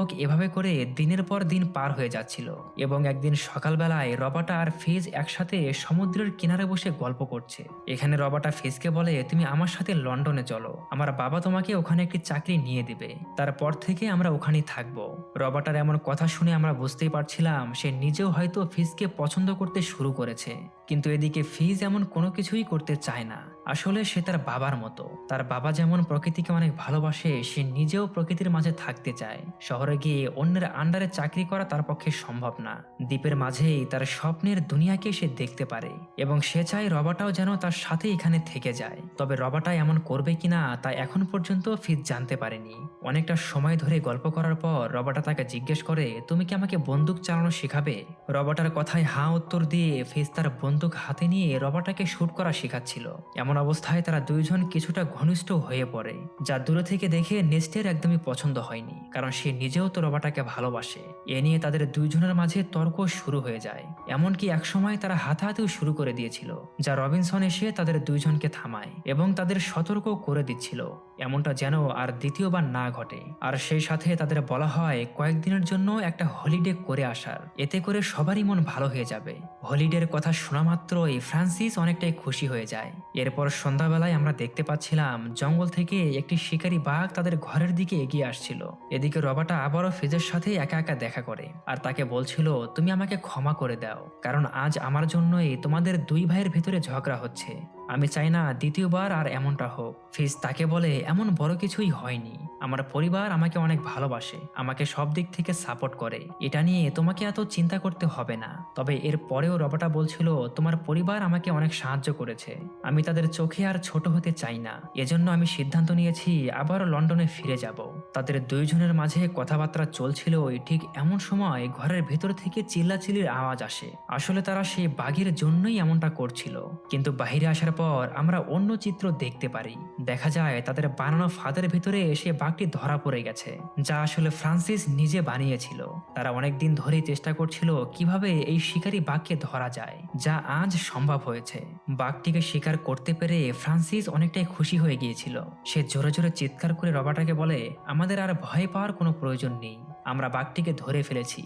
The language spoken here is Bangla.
হোক এভাবে করে দিনের পর দিন পার হয়ে যাচ্ছিল এবং একদিন সকালবেলায় রবাটা আর ফিজ একসাথে সমুদ্রের কিনারে বসে গল্প করছে। এখানে রবাটা ফিজকে বলে, তুমি আমার সাথে লন্ডনে চলো, আমার বাবা তোমাকে ওখানে একটি চাকরি নিয়ে দিবে, তারপর থেকে আমরা ওখানেই থাকবো। রবাটার এমন কথা শুনে আমরা বুঝতেই পারছিলাম সে নিজেও হয়তো ফিজকে পছন্দ করতে শুরু করেছে। কিন্তু এদিকে ফিজ এমন কোনো কিছুই করতে চায় না। আসলে সে তার বাবার মতো, তার বাবা যেমন প্রকৃতিকে অনেক ভালোবাসে সে নিজেও প্রকৃতির মাঝে থাকতে চায়। শহরে গিয়ে অন্যের আন্ডারে চাকরি করা তার পক্ষে সম্ভব না। দ্বীপের মাঝেই তার স্বপ্নের দুনিয়াকে সে দেখতে পারে এবং সে চায় রবাটাও যেন তার সাথে এখানে থেকে যায়। তবে রবাটা এমন করবে কিনা তা এখন পর্যন্ত ফিজ জানতে পারেনি। অনেকটা সময় ধরে গল্প করার পর রবাটা তাকে জিজ্ঞেস করে, তুমি কি আমাকে বন্দুক চালানো শেখাবে? রবাটার কথায় হাঁ উত্তর দিয়ে ফিজ তার বন্দুক হাতে নিয়ে রবাটাকে শুট করা শেখাচ্ছিল। এমন অবস্থায় তারা দুইজন কিছুটা ঘনিষ্ঠ হয়ে পড়ে, যা দূরে থেকে দেখে নেস্টের একদমই পছন্দ হয়নি, কারণ সে নিজেও তো রবাটাকে ভালোবাসে। এ নিয়ে তাদের দুইজনের মাঝে তর্ক শুরু হয়ে যায়। এমনকি একসময় তারা হাতাহাতিও শুরু করে দিয়েছিল, যা রবিনসন এসে তাদের দুইজনকে থামায় এবং তাদের সতর্ক করে দিচ্ছিল এমনটা যেন আর দ্বিতীয়বার না ঘটে। আর সেই সাথে তাদের বলা হয় কয়েকদিনের জন্য একটা হলিডে করে আসার, এতে করে সবারই মন ভালো হয়ে যাবে। হলিডের কথা শোনা মাত্রই ফ্রান্সিস অনেকটাই খুশি হয়ে যায়। এরপর সন্ধ্যাবেলায় আমরা দেখতে পাচ্ছিলাম জঙ্গল থেকে একটি শিকারী বাঘ তাদের ঘরের দিকে এগিয়ে আসছিল। এদিকে রবাটা আবারও ফিজের সাথে একা একা দেখা করে আর তাকে বলছিল, তুমি আমাকে ক্ষমা করে দাও, কারণ আজ আমার জন্যই তোমাদের দুই ভাইয়ের ভিতরে ঝগড়া হচ্ছে। আমি চাই না দ্বিতীয়বার আর এমনটা হোক। ফিজ তাকে বলে, এমন বড় কিছুই হয়নি, আমার পরিবার আমাকে অনেক ভালোবাসে, আমাকে সব দিক থেকে সাপোর্ট করে, এটা নিয়ে তোমাকে এত চিন্তা করতে হবে না। তবে এর পরেও রবাটা বলছিল, তোমার পরিবার আমাকে অনেক সাহায্য করেছে, আমি তাদের চোখে আর ছোট হতে চাই না, এজন্য আমি সিদ্ধান্ত নিয়েছি আবারও লন্ডনে ফিরে যাব। তাদের দুইজনের মাঝে কথাবার্তা চলছিল, ঠিক এমন সময় ঘরের ভেতর থেকে চিল্লাচিল্লির আওয়াজ আসে। আসলে তারা সেই বাঘের জন্যই এমনটা করছিল। কিন্তু বাইরে আসার পর আমরা অন্য চিত্র দেখতে পারি। দেখা যায় তাদের বানানো ফাঁদের ভিতরে এসে বাঘটি ধরা পড়ে গেছে, যা আসলে ফ্রান্সিস নিজে বানিয়েছিল। তারা অনেকদিন ধরেই চেষ্টা করছিল কিভাবে এই শিকারী বাঘকে ধরা যায়, যা আজ সম্ভব হয়েছে। বাঘটিকে শিকার করতে পেরে ফ্রান্সিস অনেকটাই খুশি হয়ে গিয়েছিল। সে জোরে জোরে চিৎকার করে রবাটাকে বলে, আমাদের আর ভয় পাওয়ার কোনো প্রয়োজন নেই, আমরা বাঘটিকে ধরে ফেলেছি।